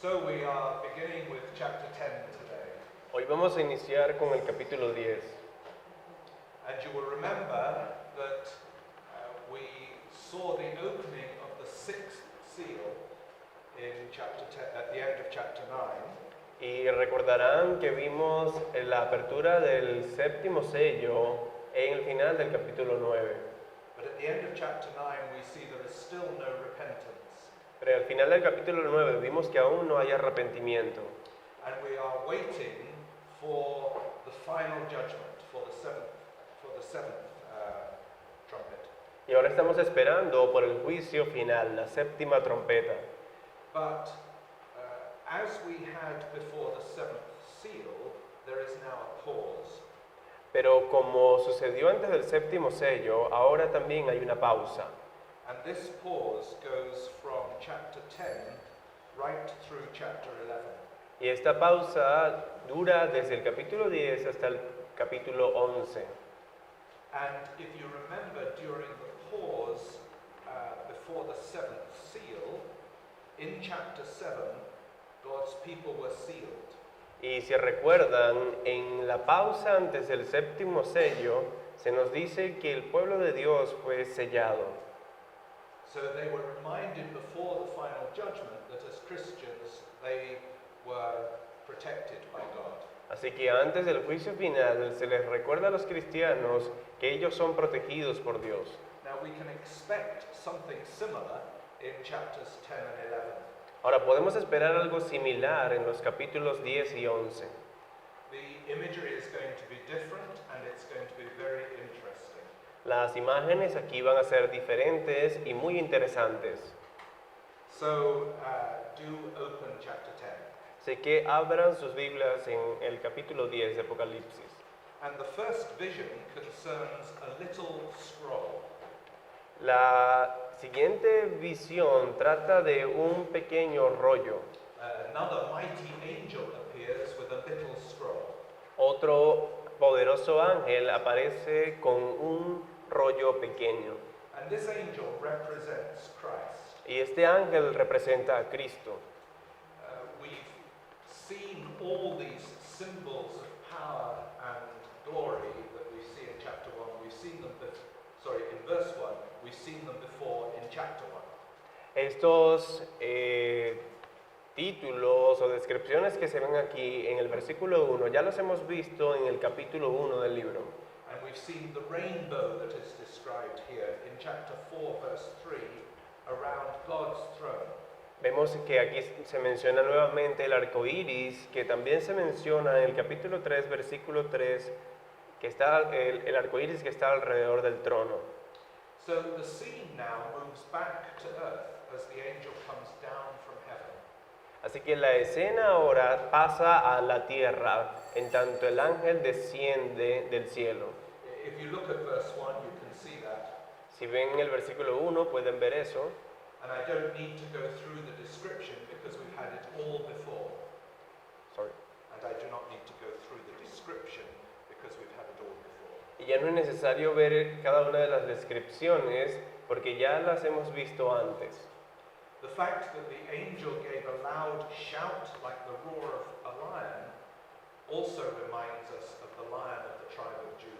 So we are beginning with chapter 10 today. Hoy vamos a iniciar con el capítulo 10. And you will remember that we saw the opening of the sixth seal in chapter 10, at the end of chapter 9. Y recordarán que vimos la apertura del séptimo sello en el final del capítulo 9. But at the end of chapter 9 we see there is still no repentance. Pero al final del capítulo 9 vimos que aún no hay arrepentimiento. And we are waiting for the final judgment, for the seventh trumpet. Y ahora estamos esperando por el juicio final, la séptima trompeta. But as we had before the seventh seal, there is now a pause. Pero como sucedió antes del séptimo sello, ahora también hay una pausa. And this pause goes from chapter 10 right through chapter 11. Y esta pausa dura desde el capítulo 10 hasta el capítulo 11. And if you remember, during the pause before the seventh seal, in chapter 7, God's people were sealed. Y si recuerdan, en la pausa antes del séptimo sello, se nos dice que el pueblo de Dios fue sellado. So they were reminded before the final judgment that as Christians they were protected by God. Así que antes del juicio final se les recuerda a los cristianos que ellos son protegidos por Dios. Now we can expect something similar in chapters 10 and 11. Ahora podemos esperar algo similar en los capítulos 10 y 11. The imagery is going to be different and it's going to be very interesting. Las imágenes aquí van a ser diferentes y muy interesantes. So do open chapter 10. Así que abran sus Biblias en el capítulo 10 de Apocalipsis. And the first vision concerns a little scroll. La siguiente visión trata de un pequeño rollo. Another mighty angel appears with a little scroll. Otro poderoso ángel aparece con un rollo pequeño. And this angel represents Christ. Y este ángel representa a Cristo. We've seen all these symbols of power and glory that we see in chapter 1. We've seen them, in verse 1. We've seen them before in chapter 1. Estos títulos o descripciones que se ven aquí en el versículo 1 ya los hemos visto en el capítulo 1 del libro. And we've seen the rainbow that is described here in chapter 4 verse 3 around God's throne. Vemos que aquí se menciona nuevamente el arco iris, que también se menciona en el capítulo 3, versículo 3, que está el arco iris que está alrededor del trono. So the scene now moves back to earth as the angel comes down from heaven. Así que la escena ahora pasa a la tierra, en tanto el ángel desciende del cielo. If you look at verse 1, you can see that. Si ven el versículo 1 pueden ver eso. And I don't need to go through the description because we've had it all before. Sorry. And I do not need to go through the description because we've had it all before. Y ya no es necesario ver cada una de las descripciones porque ya las hemos visto antes. The fact that the angel gave a loud shout like the roar of a lion also reminds us of the lion of the tribe of Judah.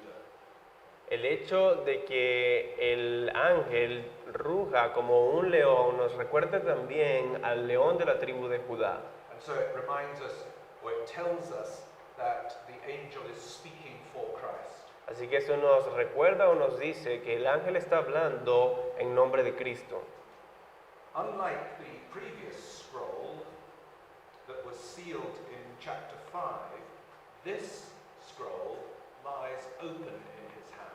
El hecho de que el ángel ruja como un león nos recuerda también al león de la tribu de Judá. And so it reminds us, or it tells us, that the angel is speaking for Christ. Así que eso nos recuerda o nos dice que el ángel está hablando en nombre de Cristo. Unlike the previous scroll that was sealed in chapter 5, this scroll lies open in his hand.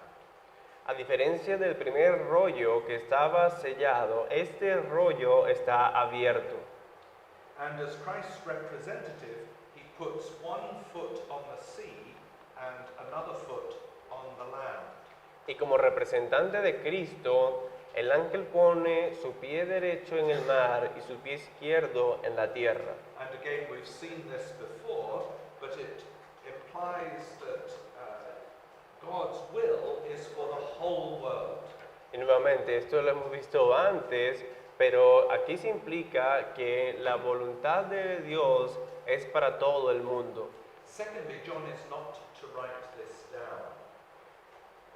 A diferencia del primer rollo que estaba sellado, este rollo está abierto. And as Christ's representative, he puts one foot on the sea and another foot on the land. Y como representante de Cristo, el ángel pone su pie derecho en el mar y su pie izquierdo en la tierra. And again, we've seen this before, but it implies that God's will is for the whole world. Y nuevamente, esto lo hemos visto antes, Pero aquí se implica que la voluntad de Dios es para todo el mundo. Secondly, John is not to write this down.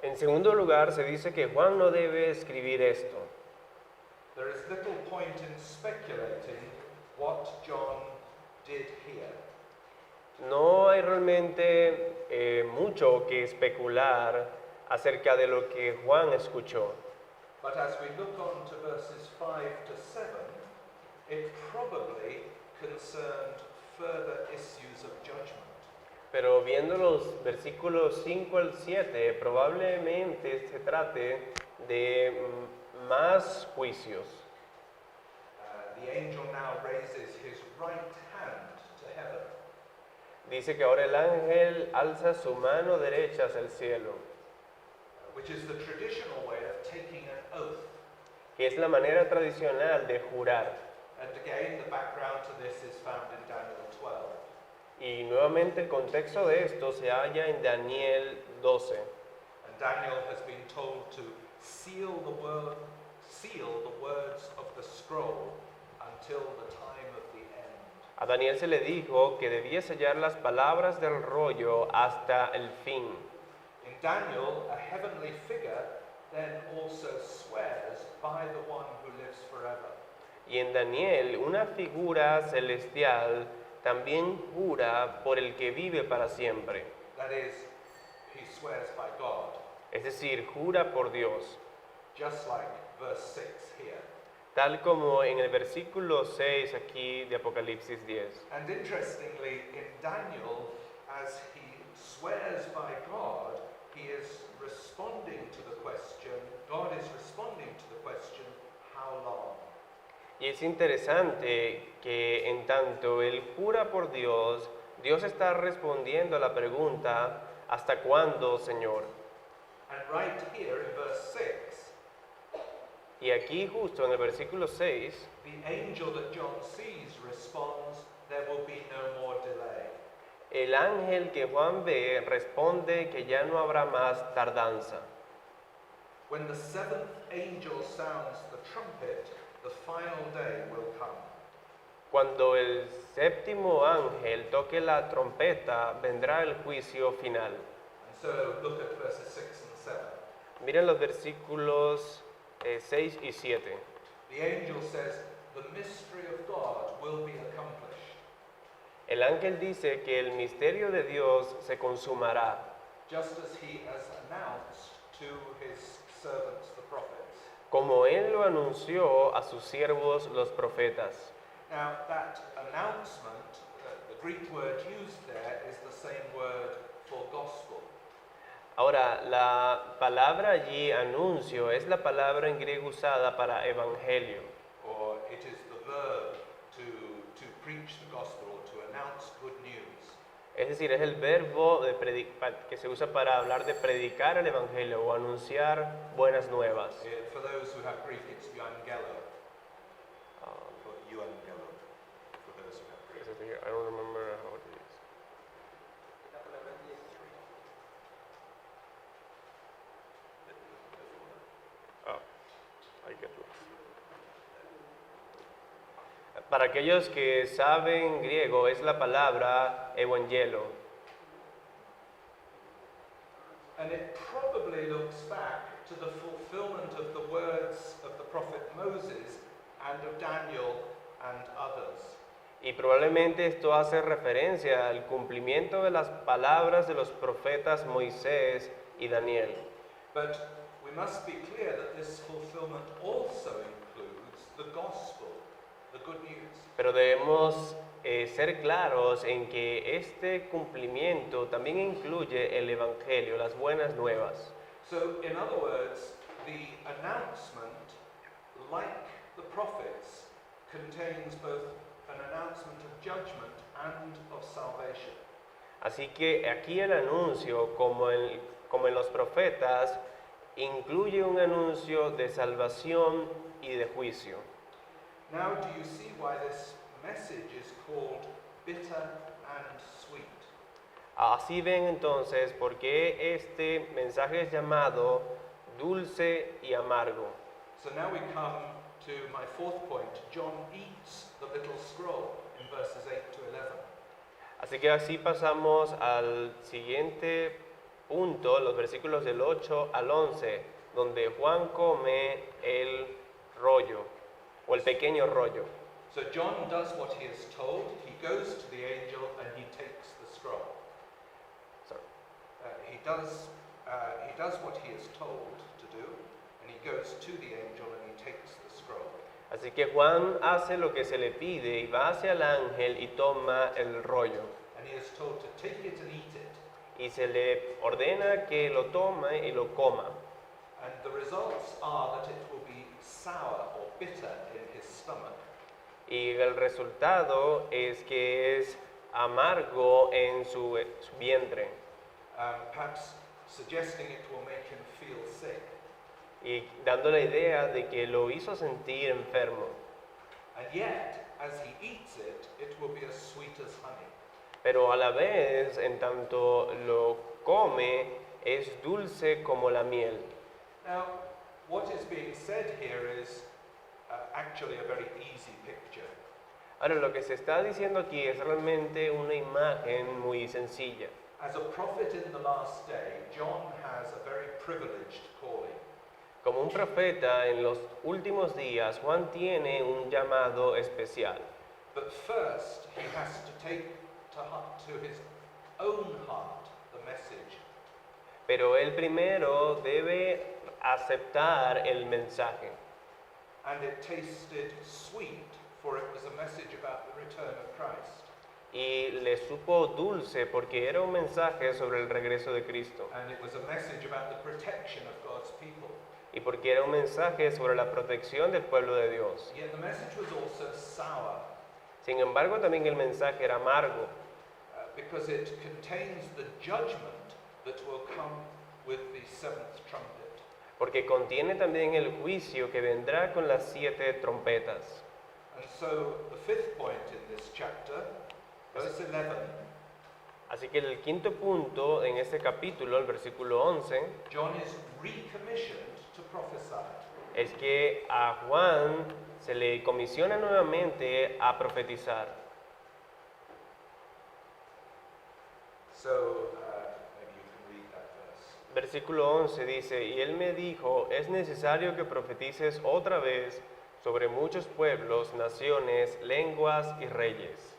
En segundo lugar, se dice que Juan no debe escribir esto. There is little point in speculating what John did here. No hay realmente mucho que especular acerca de lo que Juan escuchó. But as we look on to verses 5 to 7, it probably concerned further issues of judgment. Pero viendo los versículos 5 al 7, probablemente se trate de más juicios. The angel now raises his right hand to heaven. Dice que ahora el ángel alza su mano derecha hacia el cielo, Which is the traditional way of taking an oath. que es la manera tradicional de jurar. And again, the background to this is found in Daniel 12. Y nuevamente el contexto de esto se halla en Daniel 12. And Daniel has been told to seal the words of the scroll until the time of the end. A Daniel se le dijo que debía sellar las palabras del rollo hasta el fin. In Daniel, a heavenly figure then also swears by the one who lives forever. Y en Daniel, una figura celestial también jura por el que vive para siempre. That is, he swears by God, Es decir, jura por Dios. just like verse 6 here. Tal como en el versículo 6 aquí de Apocalipsis 10. And interestingly, in Daniel, as he swears by God, he is responding to the question, God is responding to the question, how long? Y es interesante que en tanto él jura por Dios, Dios está respondiendo a la pregunta, ¿hasta cuándo, Señor? And right here in verse 6, Y aquí justo en el versículo 6, the angel that John sees responds, there will be no more delay. el ángel que Juan ve responde que ya no habrá más tardanza. When the seventh angel sounds the trumpet, the final day will come. Cuando el séptimo ángel toque la trompeta, vendrá el juicio final. And so look at verses 6 and 7. Miren los versículos 6 y 7. The angel says, the mystery of God will be accomplished, El ángel dice que el misterio de Dios se consumará, just as he has announced to his servants the prophets. como él lo anunció a sus siervos los profetas. Now, that announcement, the Greek word used there is the same word for gospel. Ahora, la palabra allí, anuncio, es la palabra en griego usada para evangelio, Or it is the verb to preach the gospel or to announce good news. es decir, es el verbo que se usa para hablar de predicar el evangelio o anunciar buenas nuevas. For those who have Greek, it's euangelo, or euangelo, for those who have Greek. I don't remember how it is. I get lost. Para aquellos que saben griego, es la palabra evangelo. And it probably looks back to the fulfillment of the words of the prophet Moses and of Daniel and others. Y probablemente esto hace referencia al cumplimiento de las palabras de los profetas Moisés y Daniel. But we must be clear that this fulfillment also includes the gospel, the good news. Pero debemos ser claros en que este cumplimiento también incluye el evangelio, las buenas nuevas. So, in other words, the announcement, like the prophets, contains both an announcement of judgment and of salvation. Así que aquí el anuncio, como en los profetas, incluye un anuncio de salvación y de juicio. Now, do you see why this message is called bitter and sweet? Así ven entonces por qué este mensaje es llamado dulce y amargo. So now we come to my fourth point. John eats the little scroll in verses 8 to 11. Así que así pasamos al siguiente punto, los versículos del 8 al 11, donde Juan come el rollo, o el pequeño rollo. So John does what he is told. He goes to the angel and he takes the scroll. Sorry. He does what he is told to do, and he goes to the angel and he takes the scroll. Así que Juan hace lo que se le pide y va hacia el ángel y toma el rollo. And he is told to take it and eat it. Y se le ordena que lo tome y lo coma. And the results are that it will be sour or bitter in his stomach. Y el resultado es que es amargo en su vientre. Perhaps suggesting it will make him feel sick. Y dando la idea de que lo hizo sentir enfermo. And yet, as he eats it, it will be as sweet as honey. Pero a la vez, en tanto lo come, es dulce como la miel. Now, what is being said here is actually a very easy picture. Ahora, lo que se está diciendo aquí es realmente una imagen muy sencilla. As a prophet in the last day, John has a very privileged calling. Como un profeta en los últimos días, Juan tiene un llamado especial. But first, he has to take to his own heart the message. Pero él primero debe aceptar el mensaje. And it tasted sweet, for it was a message about the return of Christ. Y le supo dulce porque era un mensaje sobre el regreso de Cristo. And it was a message about the protection of God's people. Y porque era un mensaje sobre la protección del pueblo de Dios. Yet the message was also sour, Sin embargo, también el mensaje era amargo, because it contains the judgment that will come with the seventh trumpet. porque contiene también el juicio que vendrá con las 7 trompetas. And so the fifth point in this chapter, verse 11, Así que el quinto punto en este capítulo, el versículo 11, John is recommissioned to prophesy. es que a Juan se le comisiona nuevamente a profetizar. So maybe you can read that verse. Versículo 11 dice, y él me dijo, es necesario que profetices otra vez sobre muchos pueblos, naciones, lenguas y reyes.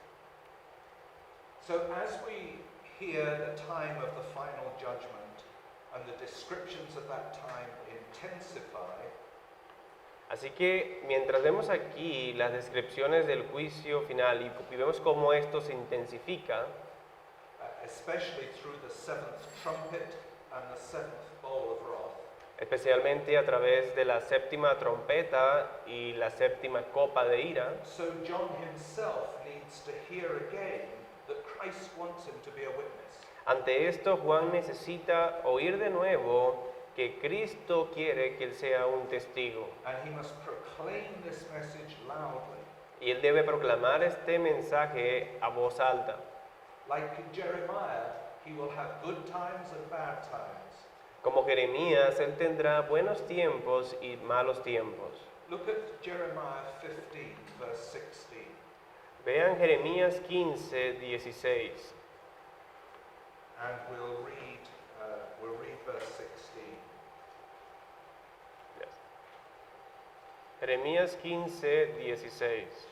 So as we hear the time of the final judgment and the descriptions of that time intensify, Así que mientras vemos aquí las descripciones del juicio final y vemos cómo esto se intensifica, especially through the seventh trumpet and the seventh bowl of wrath, especialmente a través de la séptima trompeta y la séptima copa de ira, so John himself needs to hear again that Christ wants him to be a witness. ante esto Juan necesita oír de nuevo que Cristo quiere que él sea un testigo. And he must proclaim this message loudly. Y él debe proclamar este mensaje a voz alta. Like Jeremiah, he will have good times and bad times. Como Jeremías, él tendrá buenos tiempos y malos tiempos. Look at Jeremiah 15, verse 16. Vean Jeremías 15, 16. And we'll read verse 16. Jeremías 15, 16.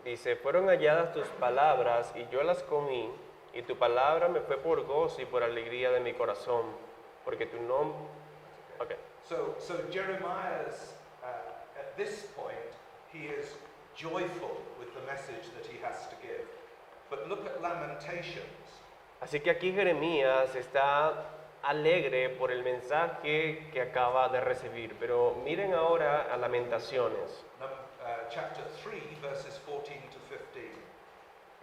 Dice, fueron halladas tus palabras y yo las comí, y tu palabra me fue por gozo y por alegría de mi corazón, porque tu nombre... Okay. So Jeremiah's, at this point, he is joyful with the message that he has to give. But look at Lamentations. Así que aquí Jeremías está alegre por el mensaje que acaba de recibir, pero miren ahora a Lamentaciones. Chapter 3, verses 14 to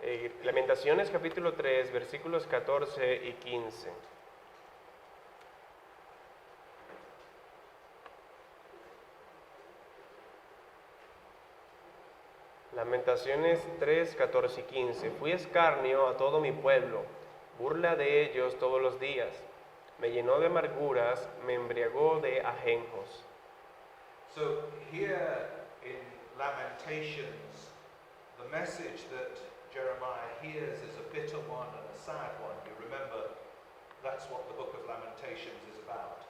15. Lamentaciones capítulo 3, versículos 14 y 15. Lamentaciones 3, 14 y 15. Fui escarnio a todo mi pueblo, burla de ellos todos los días. Me llenó de amarguras, me embriagó de ajenjos. So here in Lamentations, the message that Jeremiah hears is a bitter one and a sad one. You remember that's what the book of Lamentations is about.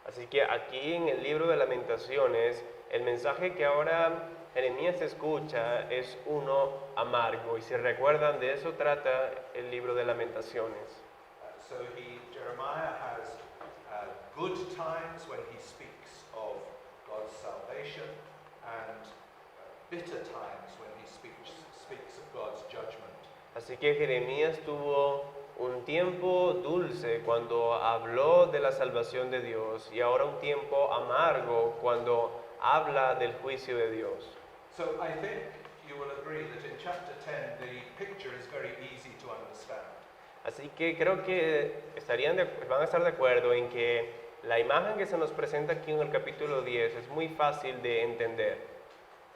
Así que aquí en el libro de Lamentaciones, el mensaje que ahora Jeremías escucha es uno amargo. Y si recuerdan, de eso trata el libro de Lamentaciones. So Jeremiah has good times when he speaks of God's salvation and bitter times when he speaks of God's judgment. Así que Jeremías tuvo un tiempo dulce cuando habló de la salvación de Dios y ahora un tiempo amargo cuando habla del juicio de Dios. So I think you will agree that in chapter 10 the picture is very easy to understand. Así que creo que van a estar de acuerdo en que la imagen que se nos presenta aquí en el capítulo 10 es muy fácil de entender.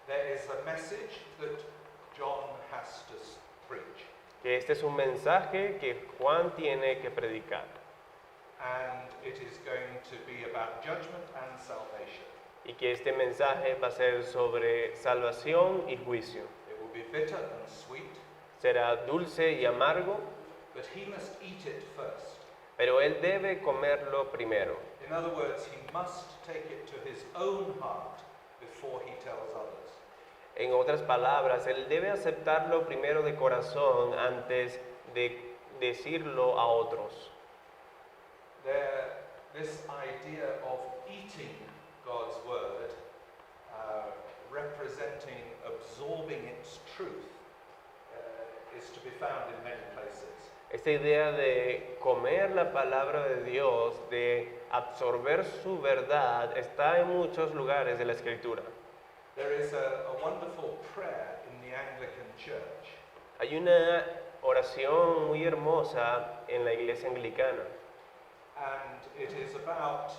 There is a message that John has to preach. Que este es un mensaje que Juan tiene que predicar. And it is going to be about judgment and salvation. Y que este mensaje va a ser sobre salvación y juicio. It will be bitter and sweet. Será dulce y amargo. But he must eat it first. Pero él debe comerlo primero. In other words, he must take it to his own heart before he tells others. En otras palabras, él debe aceptarlo primero de corazón antes de decirlo a otros. This idea of eating God's word, representing, absorbing its truth, is to be found in many places. Esta idea de comer la palabra de Dios, de absorber su verdad, está en muchos lugares de la Escritura. There is a wonderful prayer in the Anglican Church. Hay una oración muy hermosa en la iglesia anglicana. And it is about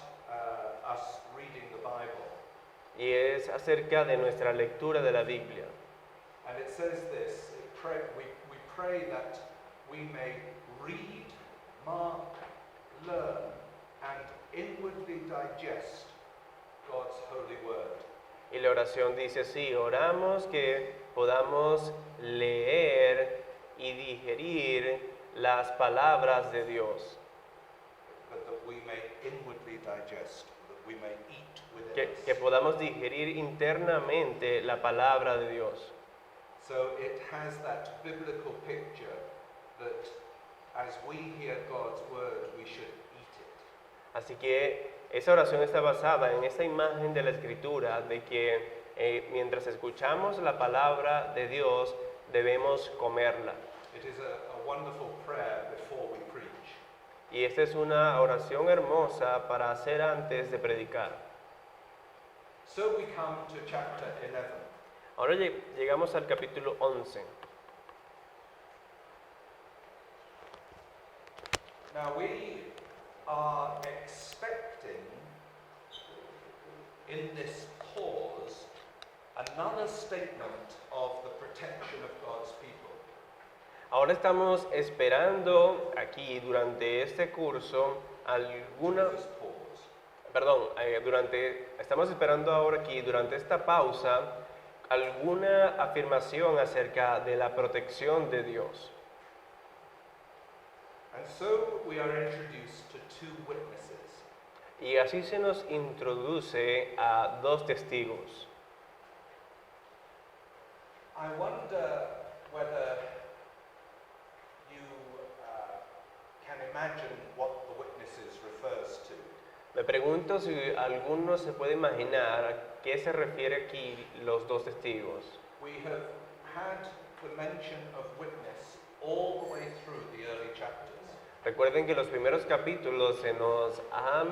us reading the Bible. Y es acerca de nuestra lectura de la Biblia. And it says this, we pray that we may read, mark, learn, and inwardly digest God's holy word. Y la oración dice así: oramos que podamos leer y digerir las palabras de Dios. But that we may inwardly digest, that we may eat within us. Que podamos digerir internamente la palabra de Dios. So it has that biblical picture that as we hear God's word, we should eat it. Así que esa oración está basada en esa imagen de la Escritura de que mientras escuchamos la palabra de Dios debemos comerla. It is a wonderful prayer before we preach. Y esta es una oración hermosa para hacer antes de predicar. So we come to chapter 11. Ahora llegamos al capítulo 11. Now we are expecting in this pause another statement of the protection of God's people. Ahora estamos esperando aquí durante este curso This pause. estamos esperando ahora aquí durante esta pausa alguna afirmación acerca de la protección de Dios. And so we are introduced to two witnesses. Y así se nos introduce a dos testigos. I wonder whether you can imagine what the witnesses refers to. Me pregunto si alguno se puede imaginar a qué se refiere aquí los dos testigos. We have had the mention of witness all the way through the early chapters. Recuerden que en los primeros capítulos se nos ha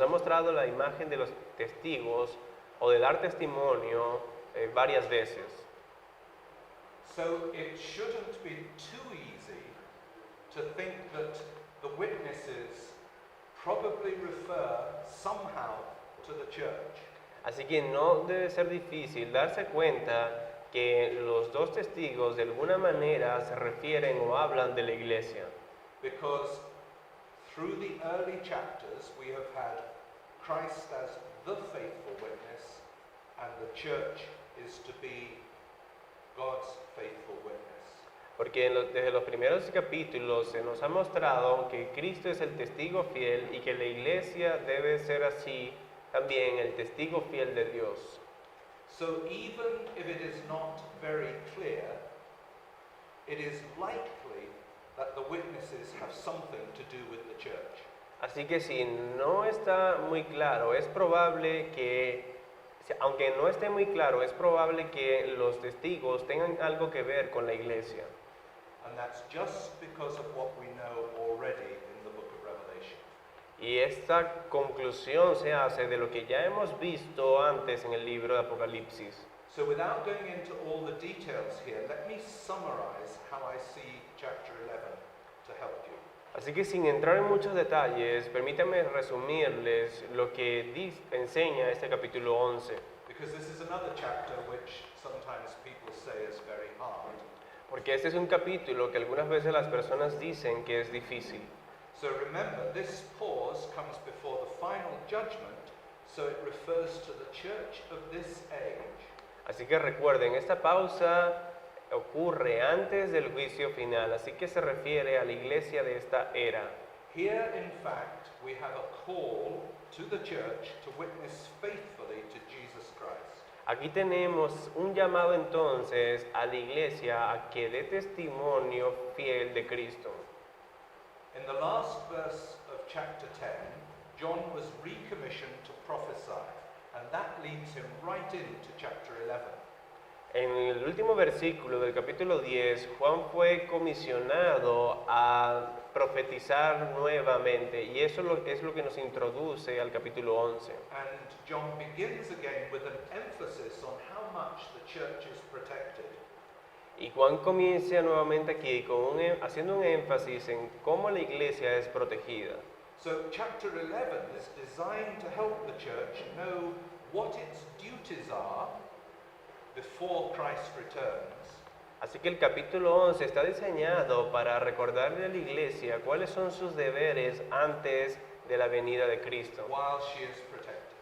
mostrado la imagen de los testigos o de dar testimonio varias veces. So it shouldn't be too easy to think that the witnesses probably refer somehow to the church. Así que no debe ser difícil darse cuenta que los dos testigos de alguna manera se refieren o hablan de la iglesia. Because through the early chapters we have had Christ as the faithful witness, and the church is to be God's faithful witness. Porque desde los primeros capítulos se nos ha mostrado que Cristo es el testigo fiel y que la iglesia debe ser así también el testigo fiel de Dios. So even if it is not very clear, it is likely that the witnesses have something to do with the church. Así que si no está muy claro, es probable que, aunque no esté muy claro, es probable que los testigos tengan algo que ver con la iglesia. And that's just because of what we know already in the book of Revelation. Y esta conclusión se hace de lo que ya hemos visto antes en el libro de Apocalipsis. So without going into all the details here, let me summarize how I see chapter 11 to help you. Así que sin entrar en muchos detalles, permítanme resumirles lo que enseña este capítulo 11. Because this is another chapter which sometimes people say is very hard. Porque este es un capítulo que algunas veces las personas dicen que es difícil. So remember, this pause comes before the final judgment, so it refers to the church of this age. Así que recuerden, esta pausa ocurre antes del juicio final, así que se refiere a la iglesia de esta era. Here, in fact, we have a call to the church to witness faithfully to Jesus Christ. Aquí tenemos un llamado entonces a la iglesia a que dé testimonio fiel de Cristo. In the last verse of chapter 10, John was recommissioned to prophesy, and that leads him right into chapter 11. En el último versículo del capítulo 10, Juan fue comisionado a profetizar nuevamente, y eso es lo que nos introduce al capítulo 11. And John begins again with an emphasis on how much the church is protected. Y Juan comienza nuevamente aquí haciendo un énfasis en cómo la iglesia es protegida. So chapter 11 is designed to help the church know what its duties are before Christ returns. Así que el capítulo 11 está diseñado para recordarle a la iglesia cuáles son sus deberes antes de la venida de Cristo While she is protected.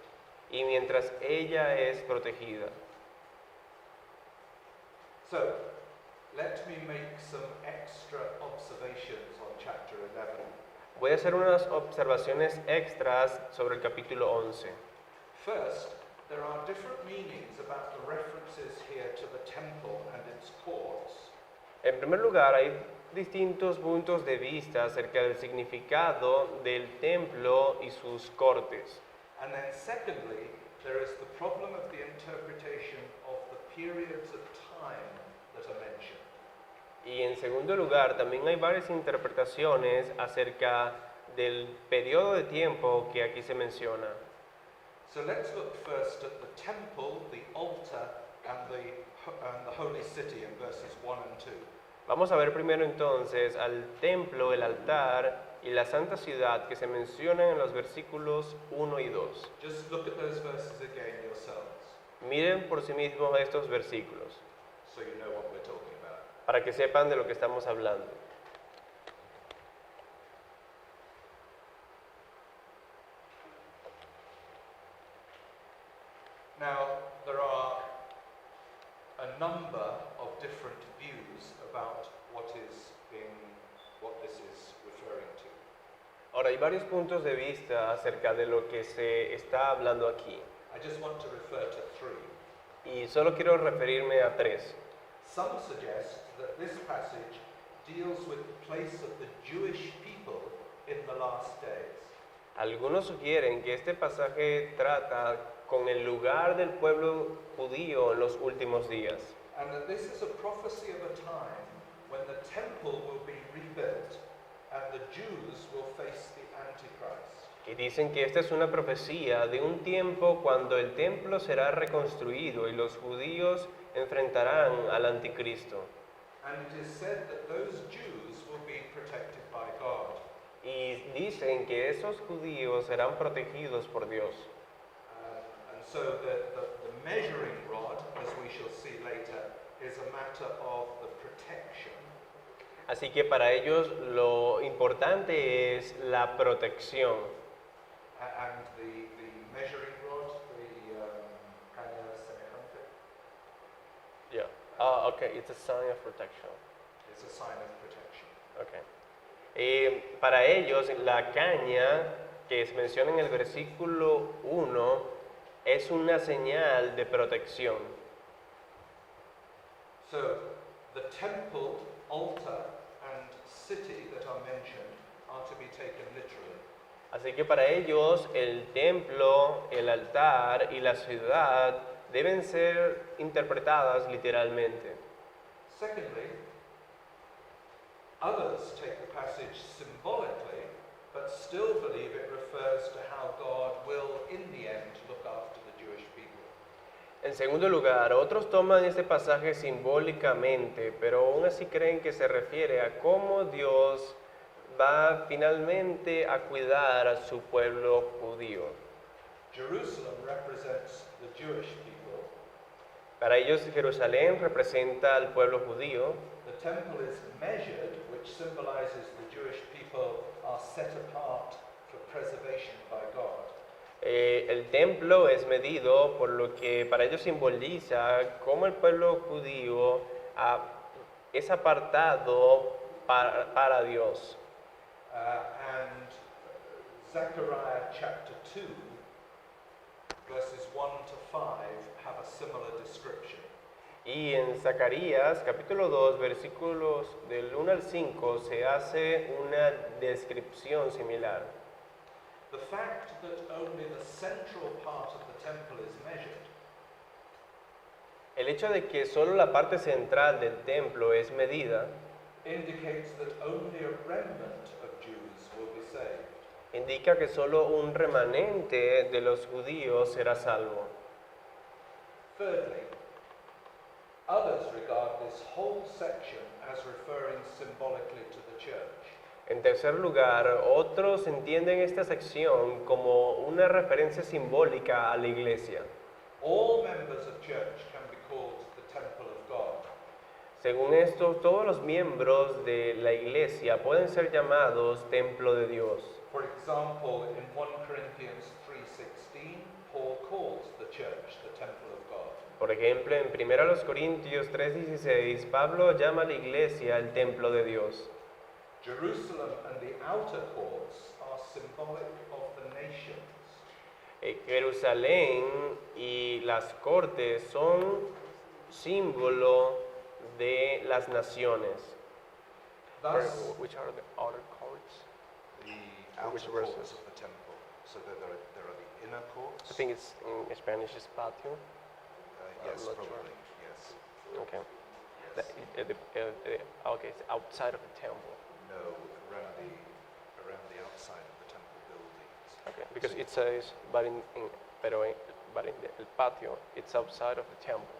y mientras ella es protegida. So, let me make some extra observations on chapter 11. Voy a hacer unas observaciones extras sobre el capítulo 11. First, there are different meanings about the references here to the temple and its courts. En primer lugar, hay distintos puntos de vista acerca del significado del templo y sus cortes. And then secondly, there is the problem of the interpretation of the periods of time that are mentioned. Y en segundo lugar, también hay varias interpretaciones acerca del periodo de tiempo que aquí se menciona. So let's look first at the temple, the altar, and the holy city in verses 1 and 2. Vamos a ver primero entonces al templo, el altar y la santa ciudad que se mencionan en los versículos 1 y 2. Just look at those verses again yourselves, Miren por sí mismos estos versículos so you know what we're talking about. para que sepan de lo que estamos hablando. Now, there are a number of different views about what this is referring to. Ahora, hay varios puntos de vista acerca de lo que se está hablando aquí. I just want to refer to three. Y solo quiero referirme a tres. Some suggest that this passage deals with the place of the Jewish people in the last days. Algunos sugieren que este pasaje trata con el lugar del pueblo judío en los últimos días. And that this is a prophecy of a time when the temple will be rebuilt and the Jews will face the Antichrist. Y dicen que esta es una profecía de un tiempo cuando el templo será reconstruido y los judíos enfrentarán al anticristo. And it is said that those Jews will be protected by God. Y dicen que esos judíos serán protegidos por Dios. And so the measuring rod, as we shall see later, is a matter of the protection. Así que para ellos lo importante es la protección. And the measuring rod Yeah. Okay, it's a sign of protection. It's a sign of protection. Okay. Para ellos, la caña que se menciona en el versículo 1 es una señal de protección. So, the temple, altar, and city that are mentioned are to be taken literally. Así que para ellos el templo, el altar y la ciudad deben ser interpretadas literalmente. Secondly, others take the passage symbolically, but still believe it refers to how God will, in the end, look after the Jewish people. En segundo lugar, otros toman este pasaje simbólicamente, pero aún así creen que se refiere a cómo Dios va finalmente a cuidar a su pueblo judío. Jerusalem represents the Jewish people. Para ellos Jerusalén representa al pueblo judío. The temple is measured, which symbolizes the Jewish people are set apart for preservation by God. El templo es medido por lo que para ellos simboliza cómo el pueblo judío es apartado para Dios. And Zechariah chapter 2, verses 1 to 5, have a similar description. Y en Zacarías capítulo 2, versículos del 1 al 5, se hace una descripción similar. The fact that only the central part of the temple is measured El hecho de que solo la parte central del templo es medida indicates that only a remnant of Jews will be saved. indica que solo un remanente de los judíos será salvo. Thirdly, others regard this whole section as referring symbolically to the church. En tercer lugar, otros entienden esta sección como una referencia simbólica a la iglesia. All members of church can be called the temple of God. Según esto, todos los miembros de la iglesia pueden ser llamados templo de Dios. For example, in 1 Corinthians 3:16, Paul calls the church the temple of God. Por ejemplo, en 1 Corintios 3:16, Pablo llama a la iglesia el templo de Dios. Jerusalem and the outer courts are symbolic of the nations. Jerusalén y las cortes son símbolo de las naciones. Thus, Which are the outer courts? the Which outer verses? courts of the temple. So there are the inner courts. I think it's in Spanish is patio. Yes, I'm not probably. Yes. Okay. Yes. Okay, it's outside of the temple. No, around the outside of the temple buildings. Okay, because it says, but in el patio, it's outside of the temple,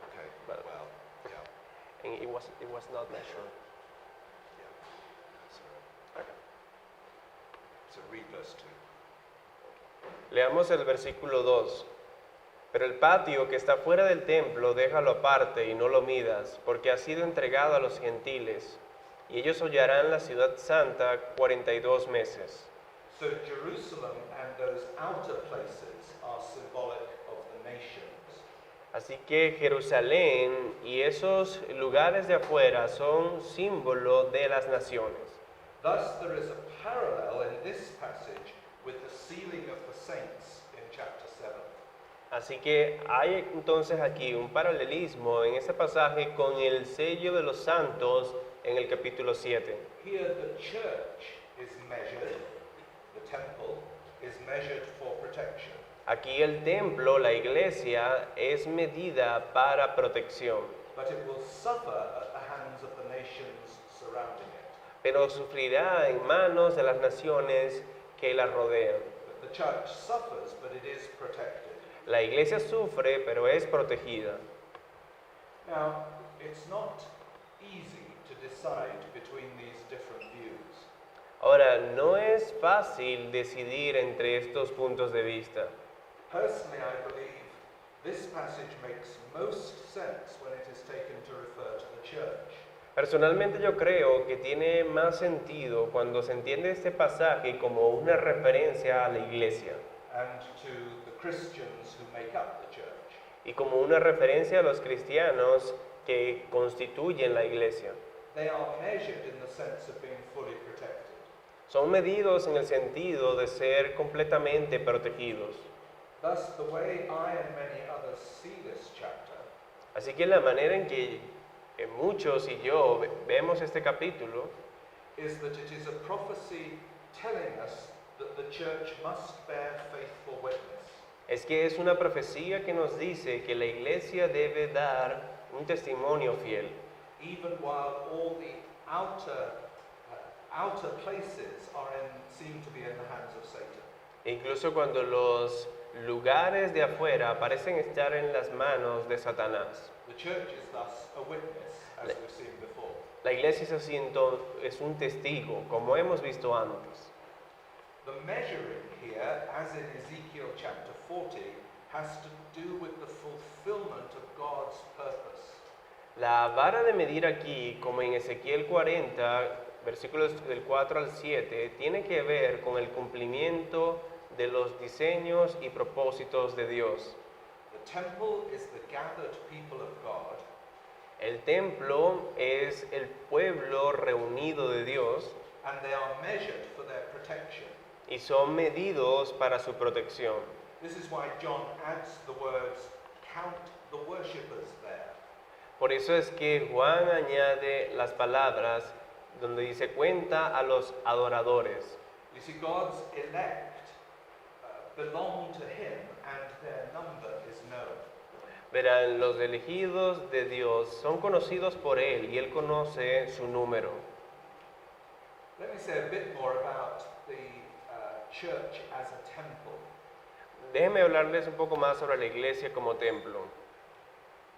Okay. But- Well, yeah, and it was not measured. yeah. That's all right. Okay. So read verse 2. Leamos el versículo 2. Pero el patio que está fuera del templo, déjalo aparte y no lo midas, porque ha sido entregado a los gentiles, y ellos hollarán la ciudad santa 42 meses. So Jerusalem and those outer places are symbolic of the nations. Así que Jerusalén y esos lugares de afuera son símbolo de las naciones. Thus there is a parallel in this passage with the sealing of the saints in chapter 7. Así que hay entonces aquí un paralelismo en este pasaje con el sello de los santos en el capítulo 7. Here the church is measured, the temple is measured for protection. Aquí el templo, la iglesia, es medida para protección, But it will suffer at the hands of the nations surrounding it. pero sufrirá en manos de las naciones que la rodean. But the church suffers, but it is protected. La iglesia sufre, pero es protegida. Now, it's not easy to decide between these different views. Ahora, no es fácil decidir entre estos puntos de vista. Personally, I believe this passage makes most sense when it is taken to refer to the church. Personalmente yo creo que tiene más sentido cuando se entiende este pasaje como una referencia a la iglesia And to the Christians who make up the church. y como una referencia a los cristianos que constituyen la iglesia. They are measured in the sense of being fully protected. Son medidos en el sentido de ser completamente protegidos. Thus, the way I and many others see this chapter Así que la manera en que muchos y yo vemos este capítulo is that it is a prophecy telling us that the church must bear faithful witness. es que es una profecía que nos dice que la iglesia debe dar un testimonio fiel, Even while all the outer places seem to be in the hands of Satan. incluso cuando los lugares de afuera parecen estar en las manos de Satanás. The church is thus a witness, as we've seen before. La iglesia es un testigo, como hemos visto antes. The measuring here, as in Ezekiel chapter 40, has to do with the fulfillment of God's purpose. La vara de medir aquí, como en Ezequiel 40, versículos del 4 al 7, tiene que ver con el cumplimiento de los diseños y propósitos de Dios. The temple is the gathered people of God, El templo es el pueblo reunido de Dios and they are measured for their protection. y son medidos para su protección. This is why John adds the words, count the worshippers there. Por eso es que Juan añade las palabras donde dice cuenta a los adoradores. You see, God's elect belong to him and their number is known. Verán, los elegidos de Dios son conocidos por Él y Él conoce su número. Let me say a bit more about the church as a temple. Déjenme hablarles un poco más sobre la iglesia como templo.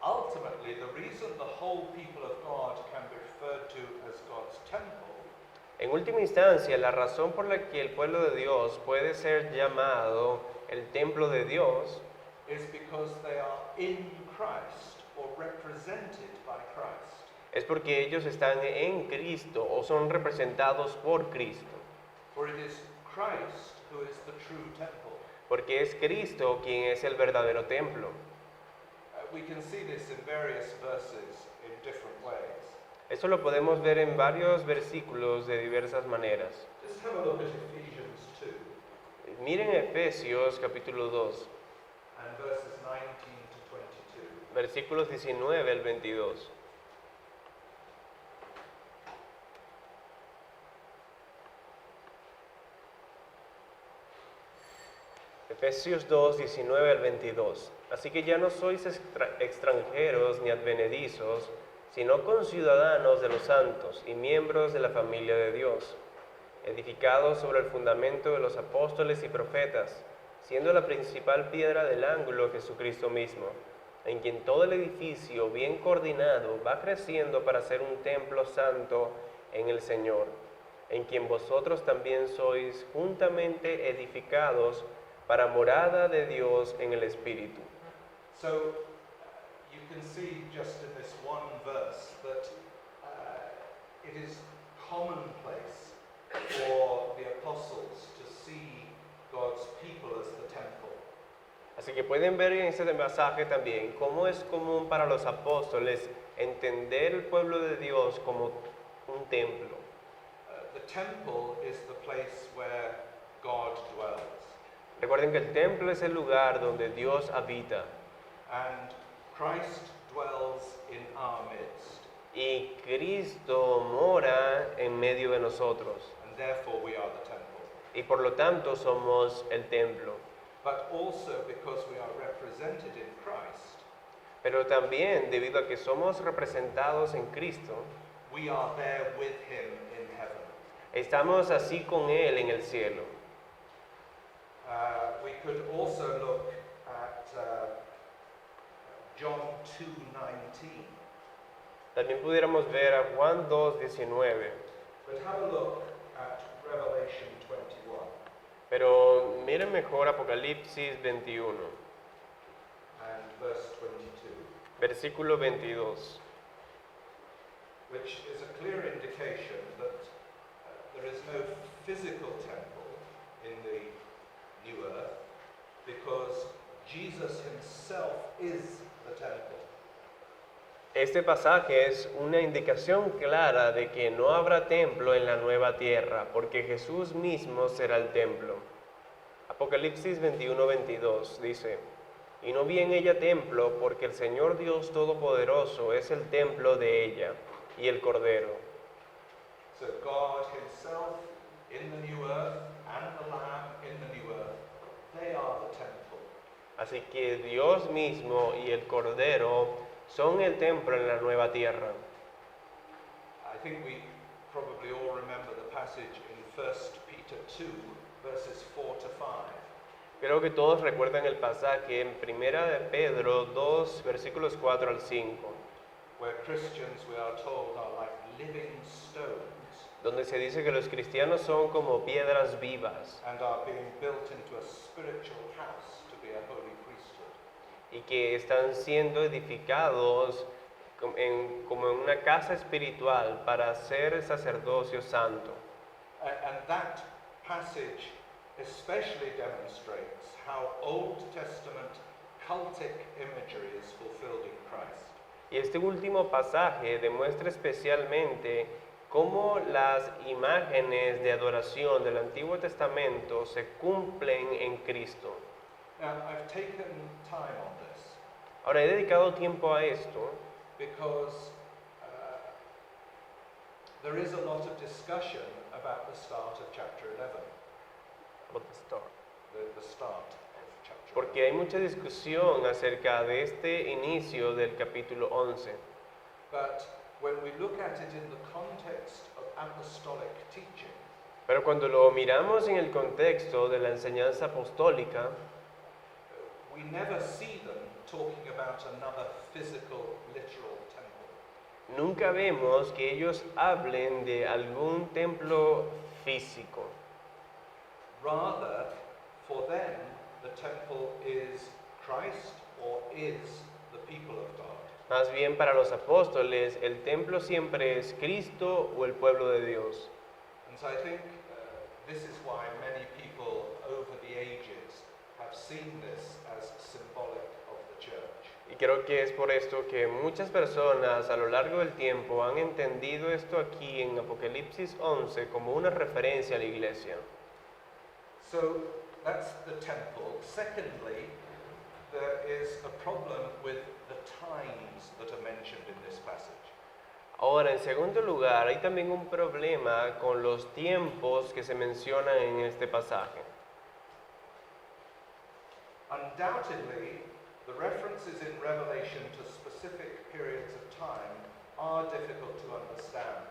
Ultimately, the reason the whole people of God can be referred to as God's temple En última instancia, la razón por la que el pueblo de Dios puede ser llamado el templo de Dios is because they are in Christ or represented by Christ. es porque ellos están en Cristo o son representados por Cristo. For it is Christ who is the true temple. Porque es Cristo quien es el verdadero templo. We can see this in various verses in different ways. Eso lo podemos ver en varios versículos de diversas maneras. Just have a look at Ephesians 2 Miren Efesios capítulo 2, and verses 19 to 22. versículos 19 al 22. Efesios 2, 19 al 22. Así que ya no sois extranjeros ni advenedizos, sino conciudadanos de los santos y miembros de la familia de Dios, edificados sobre el fundamento de los apóstoles y profetas, siendo la principal piedra del ángulo Jesucristo mismo, en quien todo el edificio bien coordinado va creciendo para ser un templo santo en el Señor, en quien vosotros también sois juntamente edificados para morada de Dios en el Espíritu. So you can see just in this one verse that it is commonplace for the apostles to see God's people as the temple. Así que pueden ver en este pasaje también cómo es común para los apóstoles entender el pueblo de Dios como un templo. The temple is the place where God dwells. Recuerden que el templo es el lugar donde Dios habita And Christ dwells in our midst, y Cristo mora en medio de nosotros and therefore we are the temple. y por lo tanto somos el templo. But also because we are represented in Christ, Pero también debido a que somos representados en Cristo, we are there with him in heaven. estamos así con Él en el cielo. We could also look at John 2:19. También pudiéramos ver a Juan 2:19, But have a look at Revelation 21. pero miren mejor Apocalipsis 21, And verse 22, versículo 22, which is a clear indication that there is no physical temple in the new earth because Jesus himself is the temple. Este pasaje es una indicación clara de que no habrá templo en la nueva tierra, porque Jesús mismo será el templo. Apocalipsis 21:22 dice, y no vi en ella templo, porque el Señor Dios Todopoderoso es el templo de ella, y el Cordero. So God himself in the new earth and the Lamb in the new earth, they are the temple. Así que Dios mismo y el Cordero son el templo en la nueva tierra. I think we probably all remember the passage in 1 Peter 2, verses 4 to 5. Creo que todos recuerdan el pasaje en Primera de Pedro 2, versículos 4 al 5, Where Christians, we are told, are like living stones donde se dice que los cristianos son como piedras vivas and are being built into a spiritual house to be a holy priesthood. y que están siendo edificados como en una casa espiritual para ser sacerdocio santo. And that passage especially demonstrates how Old Testament cultic imagery is fulfilled in Christ. Y este último pasaje demuestra especialmente cómo las imágenes de adoración del Antiguo Testamento se cumplen en Cristo. Now, I've taken time on this Ahora, he dedicado tiempo a esto because there is a lot of discussion about the start of chapter 11, the start of chapter 11. porque hay mucha discusión acerca de este inicio del capítulo 11. But when we look at it in the context of apostolic teaching, Pero cuando lo miramos en el contexto de la enseñanza apostólica, we never see them talking about another physical, literal temple. nunca vemos que ellos hablen de algún templo físico. Rather, for them, the temple is Christ or is the people of God. Más bien para los apóstoles, el templo siempre es Cristo o el pueblo de Dios. And so I think this is why many people over the ages have seen this as symbolic of the church. Y creo que es por esto que muchas personas a lo largo del tiempo han entendido esto aquí en Apocalipsis 11 como una referencia a la iglesia. So that's the temple. Secondly, there is a problem with the times that are mentioned in this passage. Ahora, en segundo lugar, hay también un problema con los tiempos que se mencionan en este pasaje. Undoubtedly, the references in Revelation to specific periods of time are difficult to understand.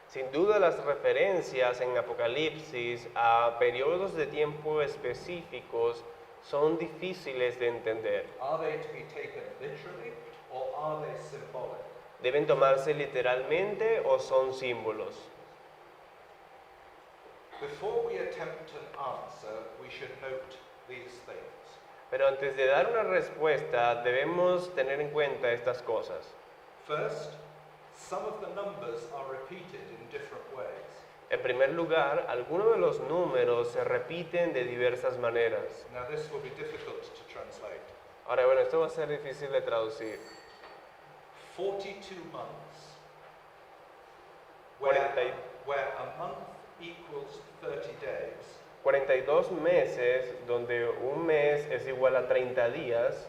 Sin duda, las referencias en Apocalipsis a periodos de tiempo específicos son difíciles de entender. Are they to be taken literally or are they symbolic? ¿Deben tomarse literalmente o son símbolos? Before we attempt an answer, we should note these things. Pero antes de dar una respuesta, debemos tener en cuenta estas cosas. First, some of the numbers are repeated in different ways. En primer lugar, algunos de los números se repiten de diversas maneras. Now, this will be difficult to translate. Ahora, bueno, esto va a ser difícil de traducir. 42 months, Cuarenta y- where a month equals 30 days, 42 meses, donde un mes es igual a 30 días,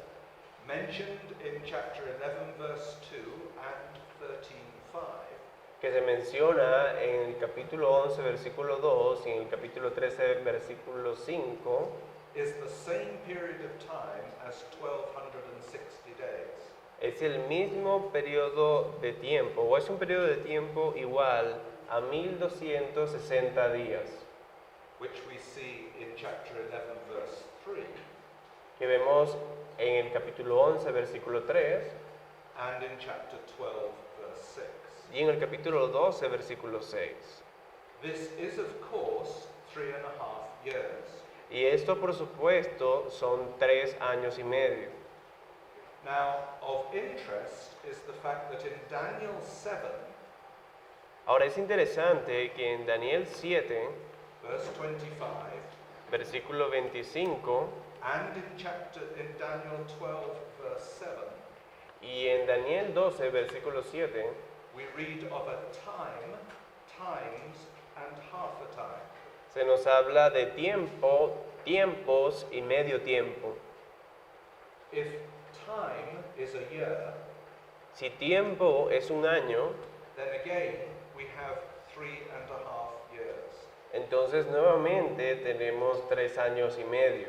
mentioned in chapter 11, verse 2 and 13:5, que se menciona en el capítulo 11, versículo 2 y en el capítulo 13, versículo 5, is the same period of time as 1260 days. es el mismo periodo de tiempo, o es un periodo de tiempo igual a 1260 días, Which we see in chapter 11, verse 3, que vemos en el capítulo 11, versículo 3, and in chapter 12, verse 6. y en el capítulo 12, versículo 6. This is, of course, 3.5 years. Y esto, por supuesto, son 3 años y medio. Now, of interest is the fact that in Daniel 7, Ahora es interesante que en Daniel 7, verse 25, versículo 25, And in Daniel 12, verse 7, Y en Daniel 12, versículo 7, we read of a time, times, and half a time. se nos habla de tiempo, tiempos y medio tiempo. If time is a year, Si tiempo es un año, then again we have 3.5 years. entonces nuevamente tenemos 3 años y medio.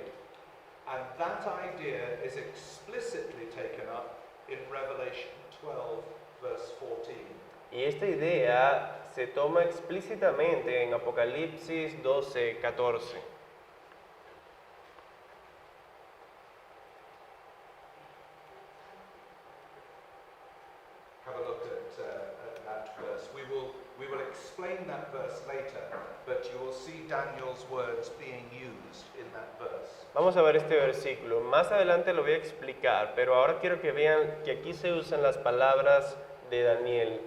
And that idea is explicitly taken up in Revelation 12, verse 14. Y esta idea se toma explícitamente en Apocalipsis 12, 14. Have a look at that verse. We will explain that verse later, but you will see Daniel's words being used in that verse. Vamos a ver este versículo. Más adelante lo voy a explicar, pero ahora quiero que vean que aquí se usan las palabras de Daniel.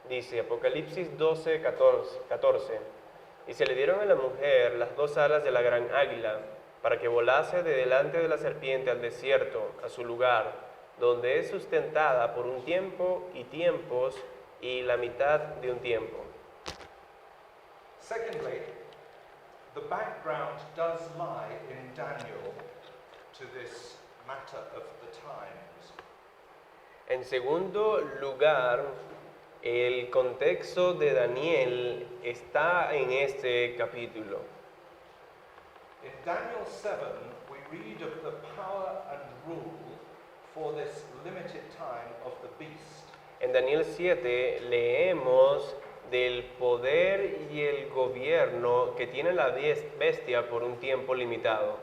Dice Apocalipsis 12, 14. Y se le dieron a la mujer las 2 alas de la gran águila, para que volase de delante de la serpiente al desierto, a su lugar, donde es sustentada por un tiempo y tiempos y la mitad de un tiempo. Secondly, the background does lie in Daniel to this matter of the times. En segundo lugar, el contexto de Daniel está en este capítulo. In Daniel 7, we read of the power and rule for this limited time of the beast. En Daniel 7 leemos del poder y el gobierno que tiene la bestia por un tiempo limitado.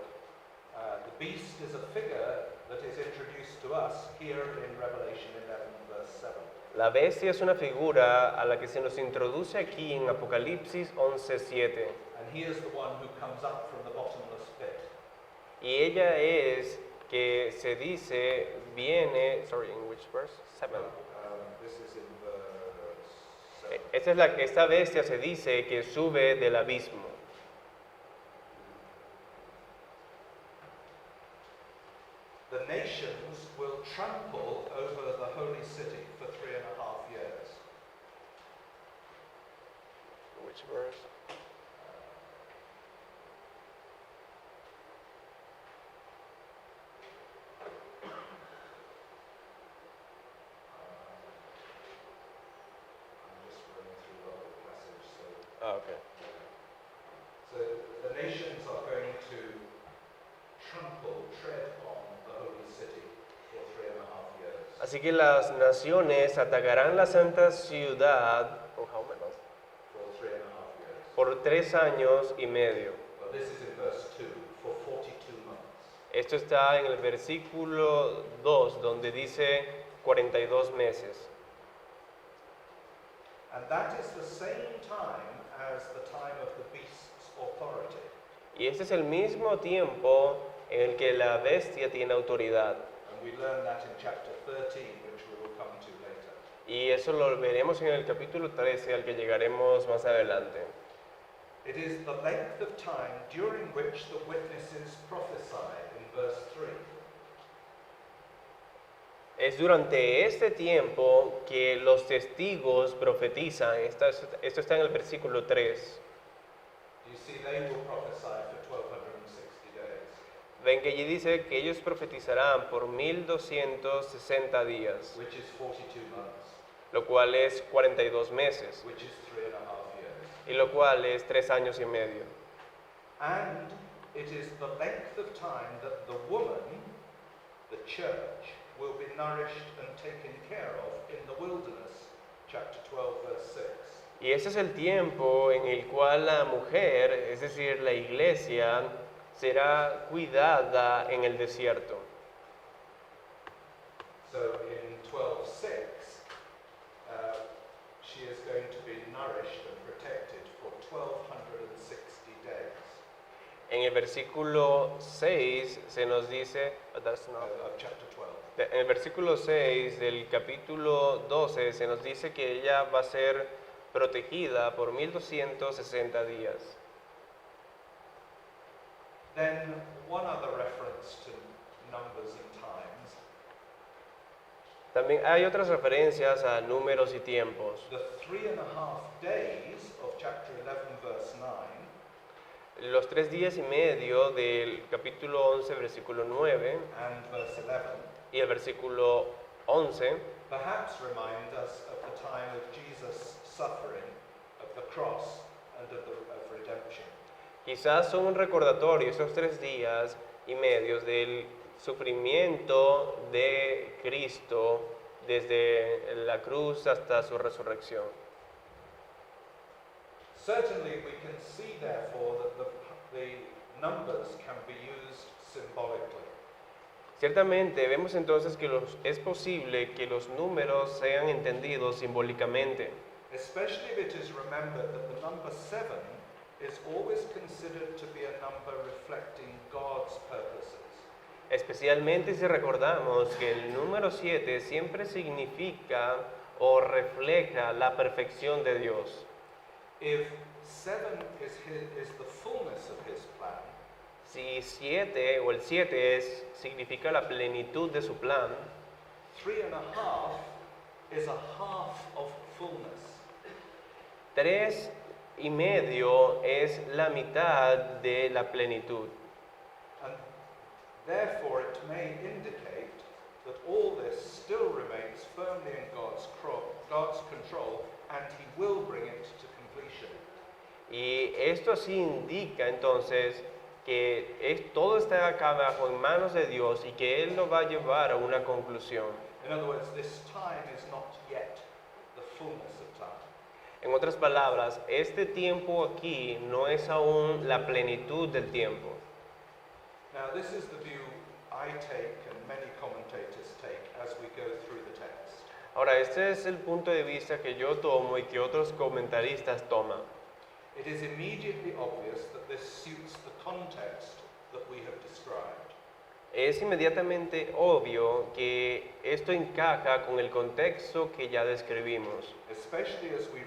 The beast is a figure that is introduced to us here in Revelation 11, verse 7. La bestia es una figura a la que se nos introduce aquí en Apocalipsis 11:7. And he is the one who comes up from the bottomless pit. Y ella es que se dice viene, sorry, in which verse? 7. This is in verse 7. Esta bestia se dice que sube del abismo. The nations will trample over the holy city for 3.5 years. Which verse? I'm just running through the whole passage. Okay. So the nations are going to tread on the holy city for 3.5 years. Así que las naciones atacarán la santa ciudad For 3.5 years. por 3 años y medio. Well, this is in verse 2, for 42 months. Esto está en el versículo 2, donde dice 42 meses. And that is the same time as the time of the beast's authority. Y este es el mismo tiempo en el que la bestia tiene autoridad. And we learn that in chapter 13, which we will come to later. Y eso lo veremos en el capítulo 13, al que llegaremos más adelante. It is the length of time during which the witnesses prophesy in verse 3. Es durante este tiempo que los testigos profetizan. Esto está en el versículo 3. You see, they will prophesy for 1260 days. Ven que allí dice que ellos profetizarán por 1260 días, Which is 42 months, lo cual es 42 meses, which is 3.5 years. y lo cual es 3 años y medio. And it is the length of time that the woman, the church, will be nourished and taken care of in the wilderness, chapter 12, verse 6. Y ese es el tiempo en el cual la mujer, es decir, la iglesia, será cuidada en el desierto. So in 12:6, she is going to be nourished and protected for 1260 days. En el versículo 6 se nos dice, Of chapter 12. en el versículo 6 del capítulo 12 se nos dice que ella va a ser protegida por 1260 días. Then one other reference También hay otras referencias a números y tiempos. The 3.5 days of chapter 11, verse 9, Los 3 días y medio del capítulo 11, versículo 9 and verse 11 y el versículo 11 perhaps remind us of the time of Jesus' suffering, of the cross, and of redemption. quizás son un recordatorio, esos 3 días y medios del sufrimiento de Cristo desde la cruz hasta su resurrección. Certainly we can see therefore that the numbers can be used symbolically. Ciertamente vemos entonces que es posible que los números sean entendidos simbólicamente, Especially if it is remembered that the number 7 is always considered to be a number reflecting God's purposes. especialmente si recordamos que el número 7 siempre significa o refleja la perfección de Dios. If 7 is the fullness of his plan, Si 7 o el 7 significa la plenitud de su plan, 3.5 is a half of fullness. 3 y medio es la mitad de la plenitud. And therefore it may indicate that all this still remains firmly in God's control, and he will bring it to completion. Y esto sí indica entonces que todo está acá abajo en manos de Dios y que Él lo va a llevar a una conclusión. In other words, this time is not yet the fullness of time. En otras palabras, este tiempo aquí no es aún la plenitud del tiempo. Now, this is the view I take and many commentators take as we go through the text. Ahora, este es el punto de vista que yo tomo y que otros comentaristas toman. It is immediately obvious that this suits the context that we have described. Es inmediatamente obvio que esto encaja con el contexto que ya describimos, Especially as we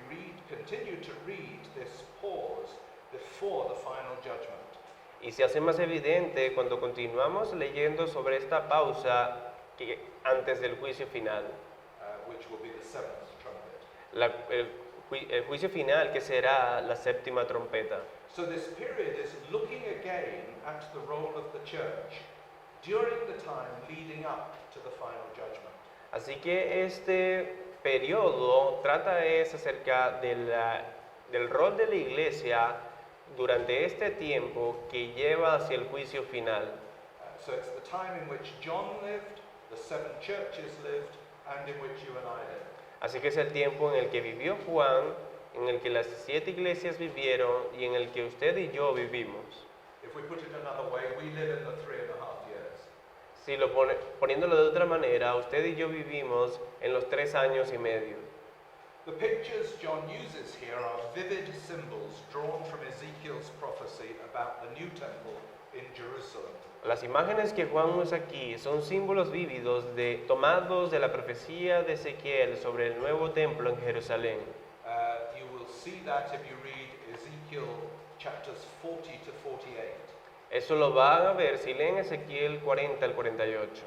continue to read this pause before the final judgment. y se hace más evidente cuando continuamos leyendo sobre esta pausa antes del juicio final. Which will be the seventh trumpet. El juicio final que será la séptima trompeta. So this period is looking again at the role of the church during the time leading up to the final judgment. Así que este periodo trata acerca del rol de la iglesia durante este tiempo que lleva hacia el juicio final. So it's the time in which John lived, the 7 churches lived, and in which you and I live. Así que es el tiempo en el que vivió Juan, en el que las 7 iglesias vivieron y en el que usted y yo vivimos. If we put it another way, we live in the 3.5 years. Si poniéndolo de otra manera, usted y yo vivimos en los 3 años y medio. The pictures John uses here are vivid symbols drawn from Ezekiel's prophecy about the new temple in Jerusalem. Las imágenes que Juan usa aquí son símbolos vívidos tomados de la profecía de Ezequiel sobre el nuevo templo en Jerusalén. You will see that if you read Ezekiel chapters 40 to 48. Eso lo van a ver si leen Ezequiel 40 al 48.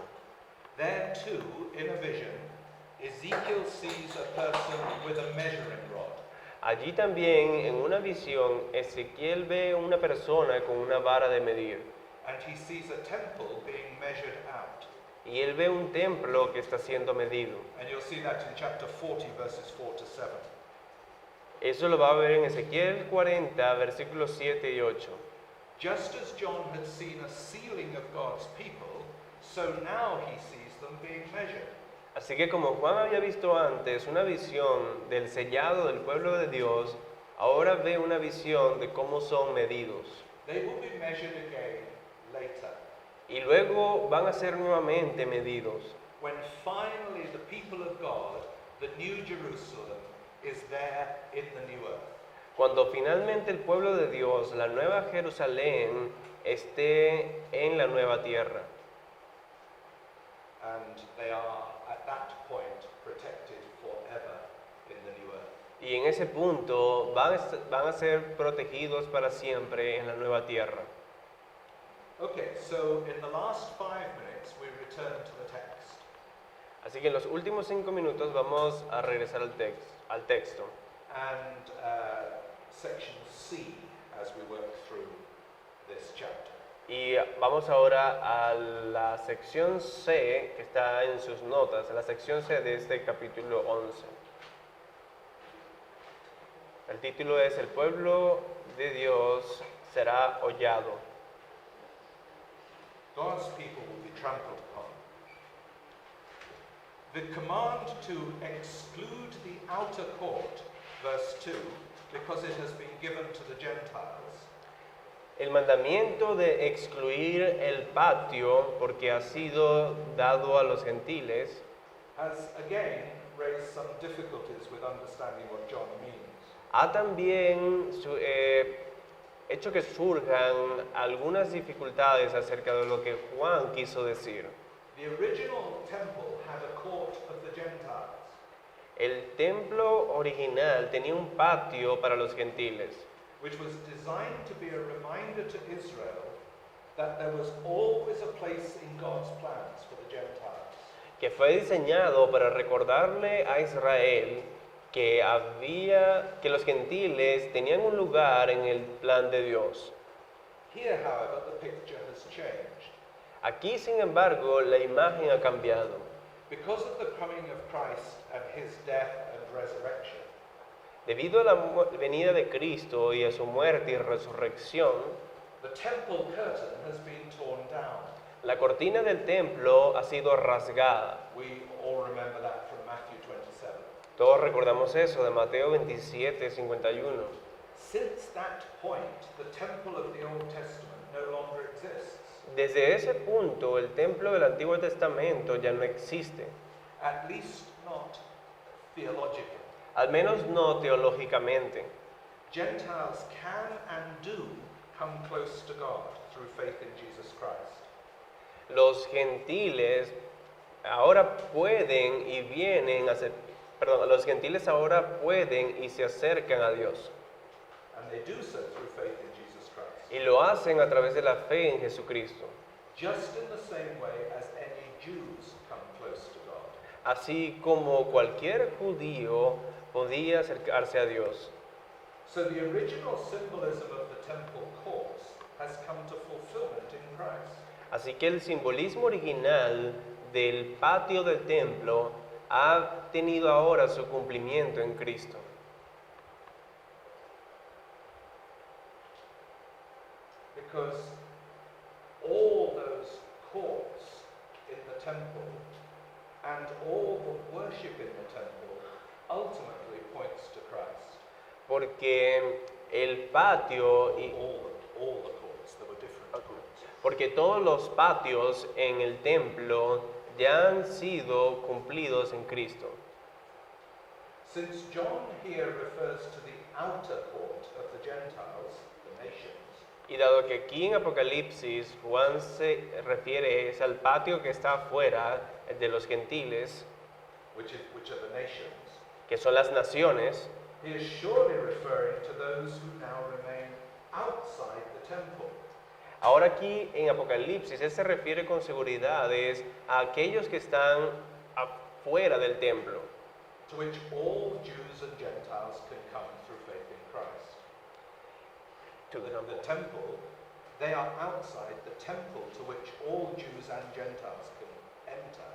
There too, in a vision, Ezekiel sees a person with a measuring rod. Allí también, en una visión, Ezequiel ve una persona con una vara de medir. And he sees a temple being measured out. Y él ve un templo que está siendo medido. And you'll see that in chapter 40, verses 4 to 7. Eso lo va a ver en Ezequiel 40, versículos 7 y 8. Just as John had seen a sealing of God's people, so now he sees them being measured. Así que como Juan había visto antes una visión del sellado del pueblo de Dios, ahora ve una visión de cómo son medidos. They will be measured again later, Y luego van a ser nuevamente medidos. when finally the people of God, the new Jerusalem, is there in the new earth. Cuando finalmente el pueblo de Dios, la nueva Jerusalén, esté en la nueva tierra. And they are at that point protected forever in the new earth. Y en ese punto van a ser protegidos para siempre en la nueva tierra. Okay, so in the last 5 minutes we return to the text. Así que en los últimos 5 minutos vamos a regresar al texto. And section C as we work through this chapter. Y vamos ahora a la sección C, que está en sus notas, la sección C de este capítulo 11. El título es El pueblo de Dios será hollado. God's people will be trampled upon. The command to exclude the outer court, verse 2, because it has been given to the Gentiles, El mandamiento de excluir el patio porque ha sido dado a los gentiles has again raised some difficulties with understanding what John means. ha también hecho que surjan algunas dificultades acerca de lo que Juan quiso decir. The original temple had a court of the Gentiles. El templo original tenía un patio para los gentiles, Which was designed to be a reminder to Israel that there was always a place in God's plans for the Gentiles. que fue diseñado para recordarle a Israel que los gentiles tenían un lugar en el plan de Dios. Here, however, the picture has changed. Aquí, sin embargo, la imagen ha cambiado. Because of the coming of Christ and his death and resurrection, Debido a la venida de Cristo y a su muerte y resurrección, the temple curtain has been torn down. la cortina del templo ha sido rasgada. We all remember that from Matthew 27. Todos recordamos eso de Mateo 27:51. Since that point, the temple of the Old Testament no longer exists, Desde ese punto, el templo del Antiguo Testamento ya no existe, at least not theologically. al menos no teológicamente. Gentiles can and do come close to God through faith in Jesus Christ. Los gentiles ahora pueden y los gentiles ahora pueden y se acercan a Dios. And they do so through faith in Jesus Christ. Y lo hacen a través de la fe en Jesucristo. Just in the same way as any Jews come close to God. Así como cualquier judío podía acercarse a Dios. So the original symbolism of the temple courts has come to fulfillment in Christ. Así que el simbolismo original del patio del templo ha tenido ahora su cumplimiento en Cristo. Because all those courts in the temple and all the worship in the temple ultimately points to Christ. Porque el patio y All the courts, there were different courts. porque todos los patios en el templo ya han sido cumplidos en Cristo. Since John here refers to the outer court of the Gentiles, the nations, Y dado que aquí en Apocalipsis Juan se refiere es al patio que está afuera de los gentiles, which are the nations, que son las naciones, he is surely referring to those who now remain outside the temple. ahora aquí en Apocalipsis él se refiere con seguridad a aquellos que están afuera del templo, To which all Jews and Gentiles can come through faith in Christ. The temple, they are outside the temple to which all Jews and Gentiles can enter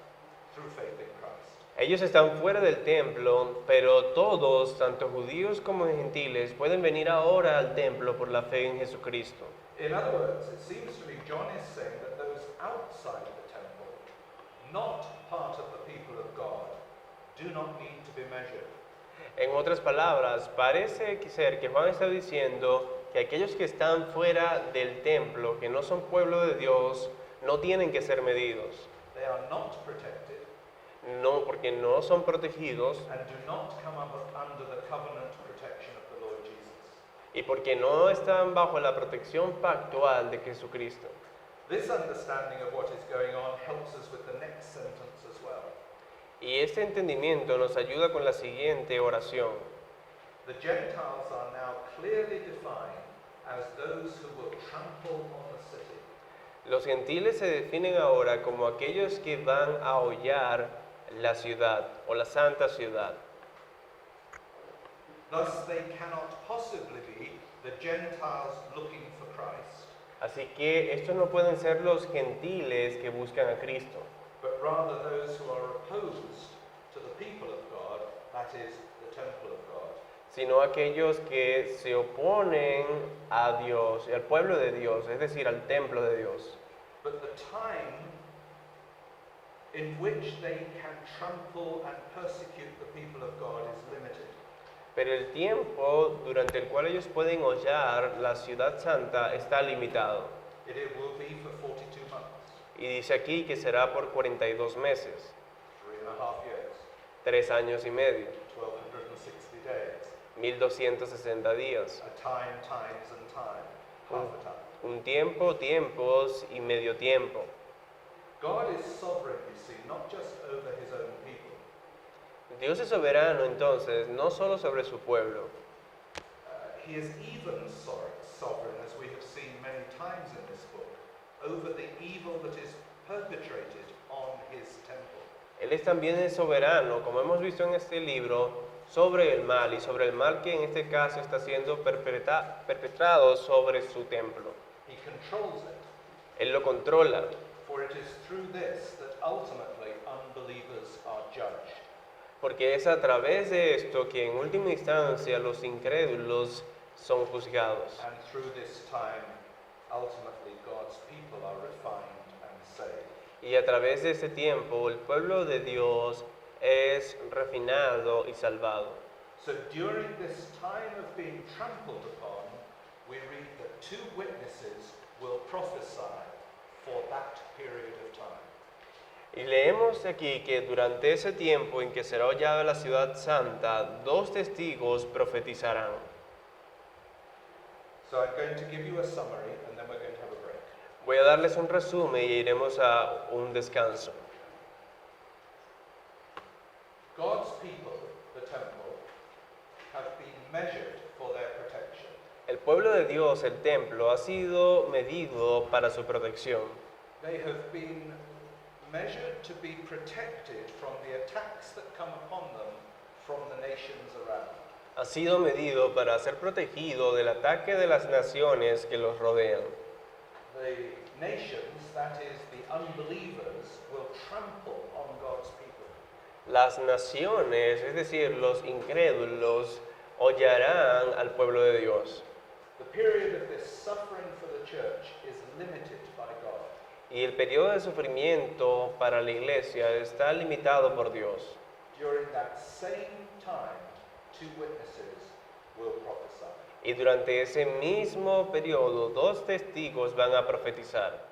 through faith in Christ. Ellos están fuera del templo, pero todos, tanto judíos como gentiles, pueden venir ahora al templo por la fe en Jesucristo. In other words, it seems to me John is saying that those outside the temple, not part of the people of God, do not need to be measured. En otras palabras, parece ser que Juan está diciendo que aquellos que están fuera del templo, que no son pueblo de Dios, no tienen que ser medidos. They are not protected No, porque no son protegidos and do not come under the covenant protection of the Lord Jesus. y porque no están bajo la protección pactual de Jesucristo. This understanding of what is going on helps us with the next sentence as well. Y este entendimiento nos ayuda con la siguiente oración. The Gentiles are now clearly defined as those who will trample on the city. Los gentiles se definen ahora como aquellos que van a hollar la ciudad o la santa ciudad. Thus they cannot possibly be the Gentiles looking for Christ, Así que estos no pueden ser los gentiles que buscan a Cristo, but rather those who are opposed to the people of God, that is, the temple of God. sino aquellos que se oponen a Dios y al pueblo de Dios, es decir, al templo de Dios. But the time in which they can trample and persecute the people of God is limited. Pero el tiempo durante el cual ellos pueden hollar la ciudad santa está limitado. It will be for 42 months, Y dice aquí que será por 42 meses, 3.5 years, 3 años y medio, 1,260 days, 1260 días. a time, times and time, half a time. Un tiempo, tiempos y medio tiempo. God is sovereign, you see, not just over his own people, Dios es soberano entonces, no solo sobre su pueblo. he is even sovereign, as we have seen many times in this book, over the evil that is perpetrated on his temple. Él es también soberano, como hemos visto en este libro, sobre el mal y sobre el mal que en este caso está siendo perpetrado sobre su templo. He controls it, Él lo controla, for it is through this that ultimately unbelievers are judged. porque es a través de esto que en última instancia los incrédulos son juzgados. And through this time, ultimately God's people are refined and saved. Y a través de ese tiempo el pueblo de Dios es refinado y salvado. So during this time of being trampled upon, we read that 2 witnesses will prophesy for that period of time. Y leemos aquí que durante ese tiempo en que será hollada la ciudad santa, 2 testigos profetizarán. So I'm going to give you a summary and then we're going to have a break. Voy a darles un resumen y iremos a un descanso. God's people, the temple, have been measured for their protection. El pueblo de Dios, el templo, ha sido medido para su protección. They have been measured to be protected from the attacks that come upon them from the nations around. Ha sido medido para ser protegido del ataque de las naciones que los rodean. The nations, that is, the unbelievers, will trample on God's people. Las naciones, es decir, los incrédulos, hollarán al pueblo de Dios. The period of this suffering for the church is limited by God. Y el periodo de sufrimiento para la iglesia está limitado por Dios. During that same time, 2 witnesses will prophesy. Y durante ese mismo periodo, 2 testigos van a profetizar.